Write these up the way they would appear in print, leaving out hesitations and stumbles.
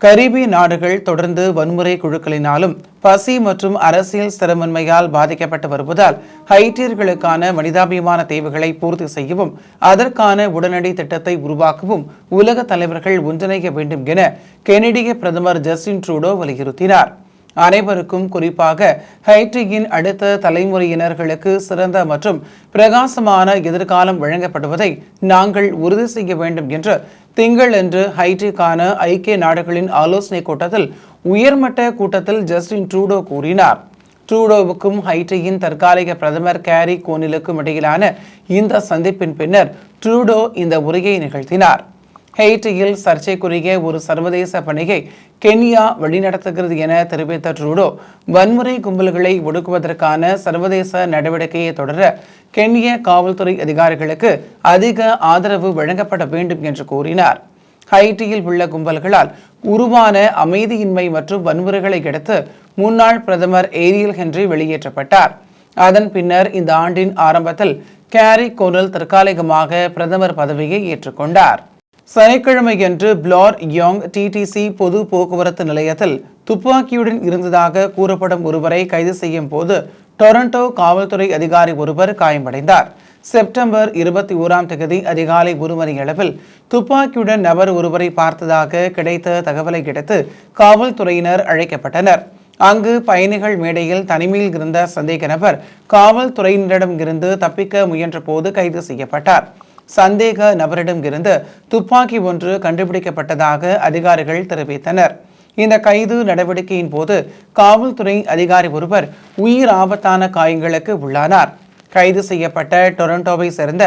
கரீபிய நாடுகள் தொடர்ந்து வன்முறை குழுக்களினாலும் பசி மற்றும் அரசியல் ஸ்திரமின்மையால் பாதிக்கப்பட்டு வருவதால் ஹைட்டியர்களுக்கான மனிதாபிமான தேவைகளை பூர்த்தி செய்யவும் அதற்கான உடனடி திட்டத்தை உருவாக்கவும் உலக தலைவர்கள் ஒன்றிணைய வேண்டும் என கெனடிய பிரதமர் ஜஸ்டின் ட்ரூடோ வலியுறுத்தினார். அனைவருக்கும் குறிப்பாக ஹைட்டியின் அடுத்த தலைமுறையினர்களுக்கு சிறந்த மற்றும் பிரகாசமான எதிர்காலம் வழங்கப்படுவதை நாங்கள் உறுதி செய்ய வேண்டும் என்று திங்களன்று ஹைட்டிக்கான ஐக்கிய நாடுகளின் ஆலோசனை கூட்டத்தில் உயர்மட்ட கூட்டத்தில் ஜஸ்டின் ட்ரூடோ கூறினார். ட்ரூடோவுக்கும் ஹைட்டியின் தற்காலிக பிரதமர் கேரி கோனிலுக்கும் இடையிலான இந்த சந்திப்பின் பின்னர் ட்ரூடோ இந்த உரையை நிகழ்த்தினார். ஹெய்ட்டியில் சர்ச்சைக்குரிய ஒரு சர்வதேச பணியை கென்யா வழிநடத்துகிறது என தெரிவித்த ட்ரூடோ, வன்முறை கும்பல்களை ஒடுக்குவதற்கான சர்வதேச நடவடிக்கையை தொடர கென்ய காவல்துறை அதிகாரிகளுக்கு அதிக ஆதரவு வழங்கப்பட வேண்டும் என்று கூறினார். ஹைட்டியில் உள்ள கும்பல்களால் உருவான அமைதியின்மை மற்றும் வன்முறைகளை அடுத்து முன்னாள் பிரதமர் ஏரியல் ஹென்றி வெளியேற்றப்பட்டார். அதன் பின்னர் இந்த ஆண்டின் ஆரம்பத்தில் கேரி கோனல் தற்காலிகமாக பிரதமர் பதவியை ஏற்றுக்கொண்டார். சனிக்கிழமையன்று பிளார் யோங் டிடிசி பொது போக்குவரத்து நிலையத்தில் துப்பாக்கியுடன் இருந்ததாக கூறப்படும் ஒருவரை கைது செய்யும் போது டொரண்டோ காவல்துறை அதிகாரி ஒருவர் காயமடைந்தார். செப்டம்பர் 21 அதிகாலை 1 மணியளவில் துப்பாக்கியுடன் நபர் ஒருவரை பார்த்ததாக கிடைத்த தகவலை அடுத்து காவல்துறையினர் அழைக்கப்பட்டனர். அங்கு பயணிகள் மேடையில் தனிமையில் இருந்த சந்தேக நபர் காவல்துறையினரிடம் இருந்து தப்பிக்க முயன்ற போது கைது செய்யப்பட்டார். சந்தேக நபரிடம் இருந்து துப்பாக்கி ஒன்று கண்டுபிடிக்கப்பட்டதாக அதிகாரிகள் தெரிவித்தனர். இந்த கைது நடவடிக்கையின் போது காவல்துறை அதிகாரி ஒருவர் உயிர் ஆபத்தான காயங்களுக்கு உள்ளானார். கைது செய்யப்பட்ட டொரண்டோவை சேர்ந்த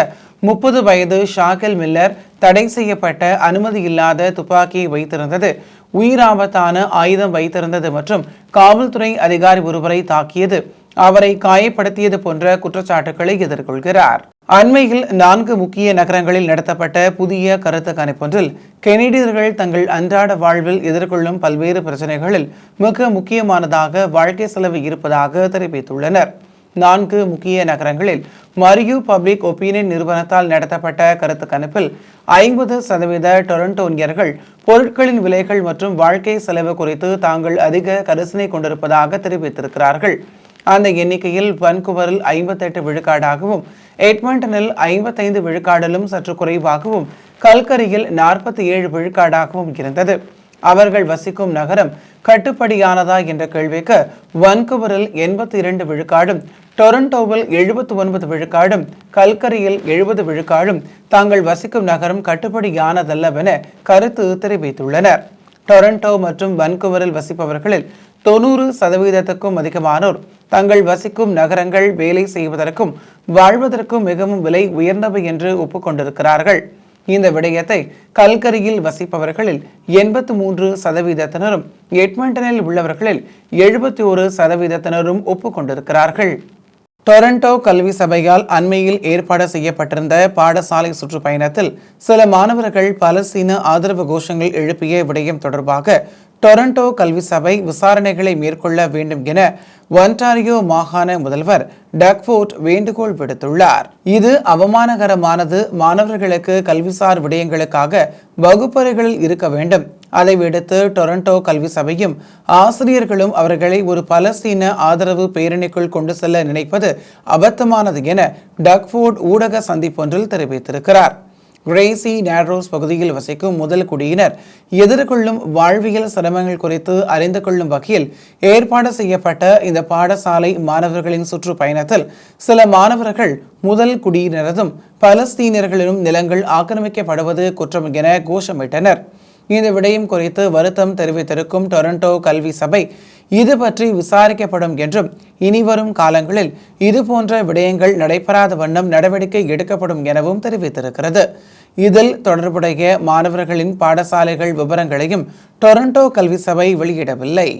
30 வயது ஷாக்கல் மில்லர் தடை செய்யப்பட்ட அனுமதி இல்லாத துப்பாக்கியை வைத்திருந்தது, உயிராபத்தான ஆயுதம் வைத்திருந்தது மற்றும் காவல்துறை அதிகாரி ஒருவரை தாக்கியது, அவரை காயப்படுத்தியது போன்ற குற்றச்சாட்டுகளை எதிர்கொள்கிறார். அண்மையில் 4 முக்கிய நகரங்களில் நடத்தப்பட்ட புதிய கருத்து கணிப்பொன்றில் கெனடியர்கள் தங்கள் அன்றாட வாழ்வில் எதிர்கொள்ளும் பல்வேறு பிரச்சனைகளில் மிக முக்கியமானதாக வாழ்க்கை செலவு இருப்பதாக தெரிவித்துள்ளனர். 4 முக்கிய நகரங்களில் மரியு பப்ளிக் ஒப்பீனியன் நிறுவனத்தால் நடத்தப்பட்ட கருத்து கணிப்பில் 50% டொரண்டோனியர்கள் பொருட்களின் விலைகள் மற்றும் வாழ்க்கை செலவு குறித்து தாங்கள் அதிக கரிசனை கொண்டிருப்பதாக தெரிவித்திருக்கிறார்கள். அந்த எண்ணிக்கையில் வான்கூவரில் 58 விழுக்காடாகவும், எட்மண்டனில் 55 விழுக்காடிலும் சற்று குறைவாகவும், கல்கரியில் 47 விழுக்காடாகவும் இருந்தது. அவர்கள் வசிக்கும் நகரம் கட்டுப்படியானதா என்ற கேள்விக்கு வான்கூவரில் 82 விழுக்காடும், டொரண்டோவில் 79 விழுக்காடும், கல்கரியில் 70 விழுக்காடும் தாங்கள் வசிக்கும் நகரம் கட்டுப்படியானதல்லவென கருத்து தெரிவித்துள்ளனர். டொரண்டோ மற்றும் வான்கூவரில் வசிப்பவர்களில் 90% அதிகமானோர் தங்கள் வசிக்கும் நகரங்கள் வேலை செய்வதற்கும் வாழ்வதற்கும் மிகவும் விலை உயர்ந்தவை என்று ஒப்புக்கொண்டிருக்கிறார்கள். இந்த விடயத்தை கல்கரியில் வசிப்பவர்களில் 83%, எட்மண்டனில் உள்ளவர்களில் 71% ஒப்புக்கொண்டிருக்கிறார்கள். டொரண்டோ கல்வி சபையால் அண்மையில் ஏற்பாடு செய்யப்பட்டிருந்த பாடசாலை சுற்றுப்பயணத்தில் சில மாணவர்கள் பாலஸ்தீன ஆதரவு கோஷங்கள் எழுப்பிய விடயம் தொடர்பாக டொரண்டோ கல்வி சபை விசாரணைகளை மேற்கொள்ள வேண்டும் என ஒன்டாரியோ மாகாண முதல்வர் டக்ஃபோர்ட் வேண்டுகோள் விடுத்துள்ளார். இது அவமானகரமானது. மாணவர்களுக்கு கல்விசார் விடயங்களுக்காக வகுப்பறைகளில் இருக்க வேண்டும். அதை விடுத்து டொரண்டோ கல்வி சபையும் ஆசிரியர்களும் அவர்களை ஒரு பலஸ்தீன ஆதரவு பேரணிக்குள் கொண்டு செல்ல நினைப்பது அபத்தமானது என டக்ஃபோர்ட் ஊடக சந்திப்பொன்றில் தெரிவித்திருக்கிறார். கிரேசி நேரோஸ் பகுதியில் வசிக்கும் முதல் குடியினர் எதிர்கொள்ளும் வாழ்வியல் சிரமங்கள் குறித்து அறிந்து கொள்ளும் வகையில் ஏற்பாடு செய்யப்பட்ட இந்த பாடசாலை மாணவர்களின் சுற்றுப்பயணத்தில் சில மாணவர்கள் முதல் குடியினரதும் பலஸ்தீனியர்களிலும் நிலங்கள் ஆக்கிரமிக்கப்படுவது குற்றம் என கோஷமிட்டனர். இந்த விடயம் குறித்து வருத்தம் தெரிவித்திருக்கும் டொரண்டோ கல்வி சபை இது பற்றி விசாரிக்கப்படும் என்றும் இனிவரும் காலங்களில் இதுபோன்ற விடயங்கள் நடைபெறாத வண்ணம் நடவடிக்கை எடுக்கப்படும் எனவும் தெரிவித்திருக்கிறது. இதில் தொடர்புடைய மாணவர்களின் பாடசாலைகள் விவரங்களையும் டொரண்டோ கல்வி சபை வெளியிடவில்லை.